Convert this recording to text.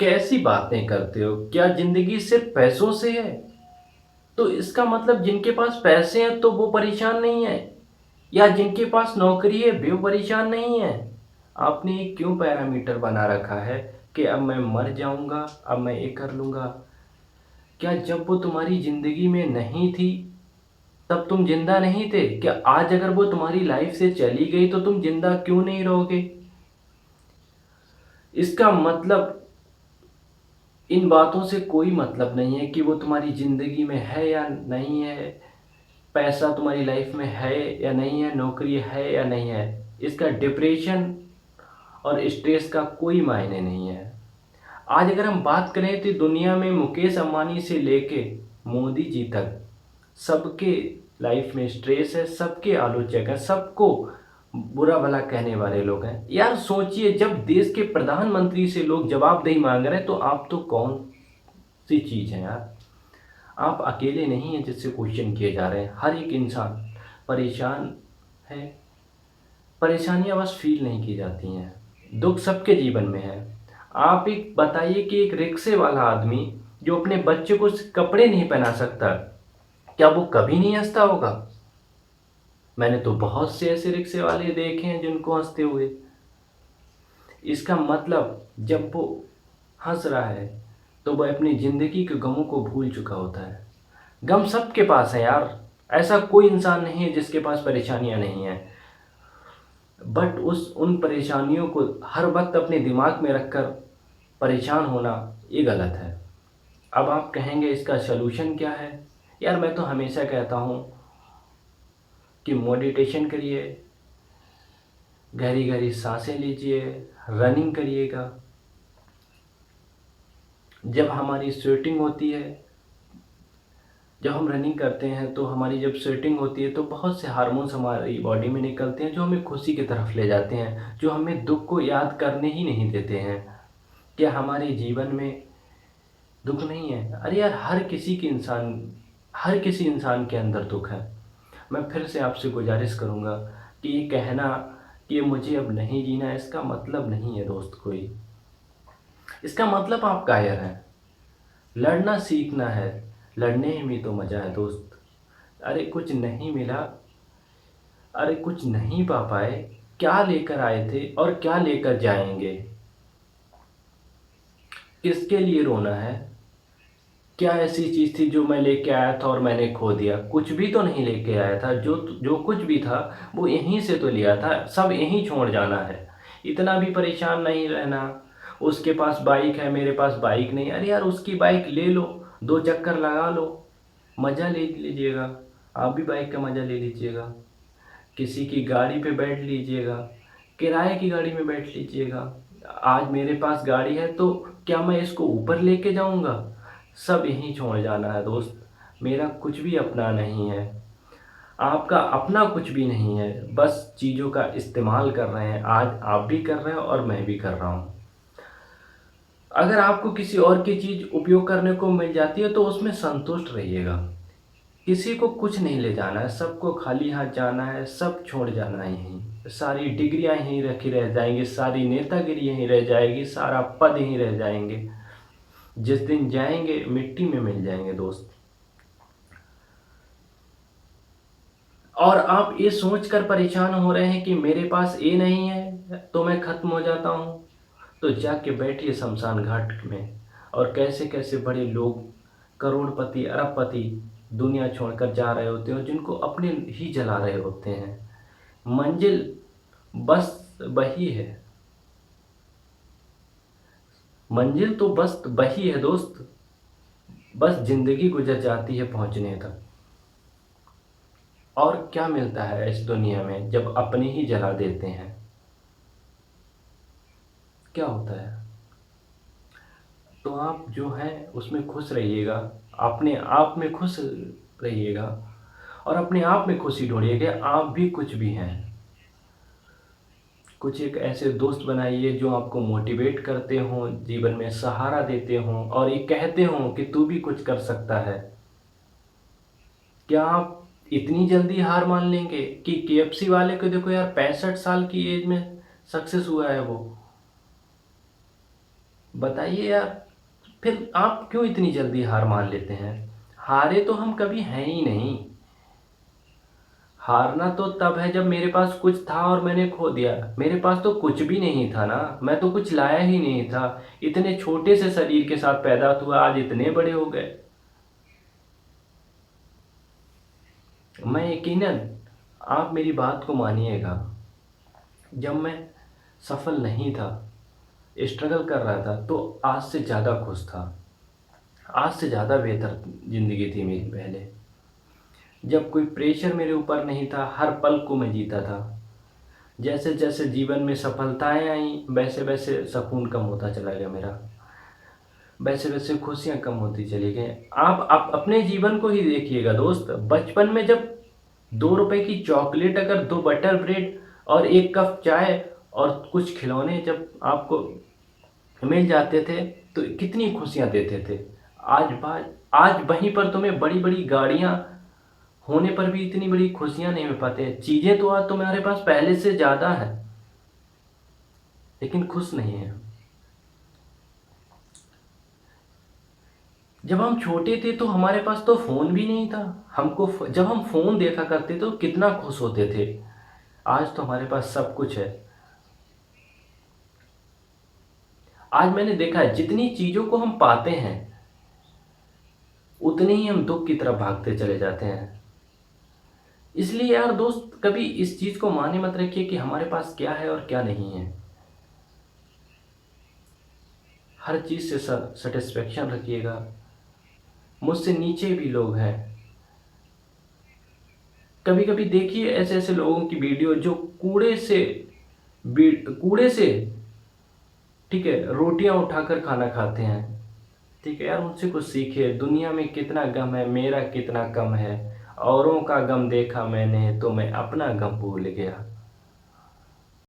कैसी बातें करते हो? क्या ज़िंदगी सिर्फ़ पैसों से है? तो इसका मतलब जिनके पास पैसे हैं तो वो परेशान नहीं है, या जिनके पास नौकरी है वो परेशान नहीं है? आपने ये क्यों पैरामीटर बना रखा है कि अब मैं मर जाऊँगा, अब मैं ये कर लूँगा? क्या जब वो तुम्हारी ज़िंदगी में नहीं थी, तब तुम ज़िंदा नहीं थे? क्या आज अगर वो तुम्हारी लाइफ़ से चली गई तो तुम ज़िंदा क्यों नहीं रहोगे? इसका मतलब इन बातों से कोई मतलब नहीं है कि वो तुम्हारी ज़िंदगी में है या नहीं है, पैसा तुम्हारी लाइफ में है या नहीं है, नौकरी है या नहीं है। इसका डिप्रेशन और स्ट्रेस का कोई मायने नहीं है। आज अगर हम बात करें तो दुनिया में मुकेश अंबानी से लेके मोदी जी तक सबके लाइफ में स्ट्रेस है, सबके आलोचक हैं, सबको बुरा भला कहने वाले लोग हैं। यार सोचिए, जब देश के प्रधानमंत्री से लोग जवाबदेही मांग रहे हैं तो आप तो कौन सी चीज़ है यार? आप अकेले नहीं हैं जिससे क्वेश्चन किए जा रहे हैं। हर एक इंसान परेशान है। परेशानियां बस फील नहीं की जाती हैं, दुख सबके जीवन में है। आप एक बताइए कि एक रिक्शे वाला आदमी जो अपने बच्चे को कपड़े नहीं पहना सकता, क्या वो कभी नहीं हंसता होगा? मैंने तो बहुत से ऐसे रिक्शे वाले देखे हैं जिनको हंसते हुए। इसका मतलब जब वो हंस रहा है तो वह अपनी ज़िंदगी के गमों को भूल चुका होता है। गम सबके पास है यार, ऐसा कोई इंसान नहीं है जिसके पास परेशानियां नहीं हैं। बट उन परेशानियों को हर वक्त अपने दिमाग में रखकर परेशान होना ये गलत है। अब आप कहेंगे इसका सलूशन क्या है? यार मैं तो हमेशा कहता हूँ कि मेडिटेशन करिए, गहरी गहरी सांसें लीजिए, रनिंग करिएगा। जब हमारी स्वेटिंग होती है, जब हम रनिंग करते हैं तो हमारी जब स्वेटिंग होती है तो बहुत से हार्मोन्स हमारी बॉडी में निकलते हैं जो हमें खुशी की तरफ ले जाते हैं, जो हमें दुख को याद करने ही नहीं देते हैं। क्या हमारे जीवन में दुख नहीं है? अरे यार, हर किसी इंसान के अंदर दुख है। मैं फिर से आपसे गुजारिश करूँगा कि ये कहना कि मुझे अब नहीं जीना, इसका मतलब नहीं है दोस्त कोई। इसका मतलब आप कायर हैं। लड़ना सीखना है, लड़ने में तो मज़ा है दोस्त। अरे कुछ नहीं मिला, अरे कुछ नहीं पा पाए, क्या लेकर आए थे और क्या लेकर जाएंगे? किसके लिए रोना है? क्या ऐसी चीज़ थी जो मैं लेके आया था और मैंने खो दिया? कुछ भी तो नहीं लेके आया था। जो जो कुछ भी था वो यहीं से तो लिया था, सब यहीं छोड़ जाना है। इतना भी परेशान नहीं रहना। उसके पास बाइक है, मेरे पास बाइक नहीं। अरे यार, उसकी बाइक ले लो, दो चक्कर लगा लो, मज़ा ले लीजिएगा। आप भी बाइक का मज़ा ले लीजिएगा। किसी की गाड़ी पे बैठ लीजिएगा, किराए की गाड़ी में बैठ लीजिएगा। आज मेरे पास गाड़ी है तो क्या मैं इसको ऊपर लेके जाऊंगा? सब यहीं छोड़ जाना है दोस्त। मेरा कुछ भी अपना नहीं है, आपका अपना कुछ भी नहीं है। बस चीज़ों का इस्तेमाल कर रहे हैं। आज आप भी कर रहे हो और मैं भी कर रहा हूँ। अगर आपको किसी और की चीज़ उपयोग करने को मिल जाती है तो उसमें संतुष्ट रहिएगा। किसी को कुछ नहीं ले जाना है, सबको खाली हाथ जाना है, सब छोड़ जाना है यहीं। सारी डिग्रियां यहीं रखी रह जाएंगी, सारी नेतागिरी यहीं रह जाएगी, सारा पद यहीं रह जाएंगे। जिस दिन जाएंगे मिट्टी में मिल जाएंगे दोस्त। और आप ये सोचकर परेशान हो रहे हैं कि मेरे पास ये नहीं है तो मैं खत्म हो जाता हूँ। तो जाके बैठिए शमशान घाट में, और कैसे कैसे बड़े लोग, करोड़पति अरबपति दुनिया छोड़कर जा रहे होते हैं और जिनको अपने ही जला रहे होते हैं। मंजिल बस वही है, मंजिल तो बस वही है दोस्त। बस जिंदगी गुजर जाती है पहुंचने तक। और क्या मिलता है इस दुनिया में जब अपने ही जला देते हैं? क्या होता है? तो आप जो हैं उसमें खुश रहिएगा, अपने आप में खुश रहिएगा और अपने आप में खुशी ढूंढिएगा। आप भी कुछ भी हैं। कुछ एक ऐसे दोस्त बनाइए जो आपको मोटिवेट करते हों, जीवन में सहारा देते हों और ये कहते हों कि तू भी कुछ कर सकता है। क्या आप इतनी जल्दी हार मान लेंगे? कि केएफसी वाले को देखो यार, 65 साल की एज में सक्सेस हुआ है वो। बताइए यार, फिर आप क्यों इतनी जल्दी हार मान लेते हैं? हारे तो हम कभी हैं ही नहीं। हारना तो तब है जब मेरे पास कुछ था और मैंने खो दिया। मेरे पास तो कुछ भी नहीं था ना, मैं तो कुछ लाया ही नहीं था। इतने छोटे से शरीर के साथ पैदा हुआ, आज इतने बड़े हो गए। मैं यकीनन, आप मेरी बात को मानिएगा, जब मैं सफल नहीं था, स्ट्रगल कर रहा था, तो आज से ज़्यादा खुश था। आज से ज़्यादा बेहतर ज़िंदगी थी मेरी पहले। जब कोई प्रेशर मेरे ऊपर नहीं था, हर पल को मैं जीता था। जैसे जैसे जीवन में सफलताएं आई, वैसे वैसे सुकून कम होता चला गया मेरा। वैसे वैसे खुशियां कम होती चली गई। आप अपने जीवन को ही देखिएगा दोस्त। बचपन में जब 2 रुपए की चॉकलेट, अगर 2 बटर ब्रेड और 1 कप चाय और कुछ खिलौने जब आपको मिल जाते थे, तो कितनी खुशियां देते थे। आज वहीं पर तुम्हें बड़ी बड़ी गाड़ियां होने पर भी इतनी बड़ी खुशियां नहीं मिल पाते। चीजें तो आज तुम्हारे पास पहले से ज्यादा है, लेकिन खुश नहीं है। जब हम छोटे थे तो हमारे पास तो फोन भी नहीं था। जब हम फोन देखा करते तो कितना खुश होते थे। आज तो हमारे पास सब कुछ है। आज मैंने देखा है, जितनी चीजों को हम पाते हैं, उतने ही हम दुख की तरफ भागते चले जाते हैं। इसलिए यार दोस्त, कभी इस चीज को माने मत रखिए कि हमारे पास क्या है और क्या नहीं है। हर चीज से सेटिस्फेक्शन रखिएगा। मुझसे नीचे भी लोग हैं। कभी कभी देखिए ऐसे ऐसे लोगों की वीडियो जो कूड़े से, ठीक है, रोटियां उठाकर खाना खाते हैं। ठीक है यार, उनसे कुछ सीखिए। दुनिया में कितना गम है, मेरा कितना कम है। औरों का गम देखा मैंने तो मैं अपना गम भूल गया।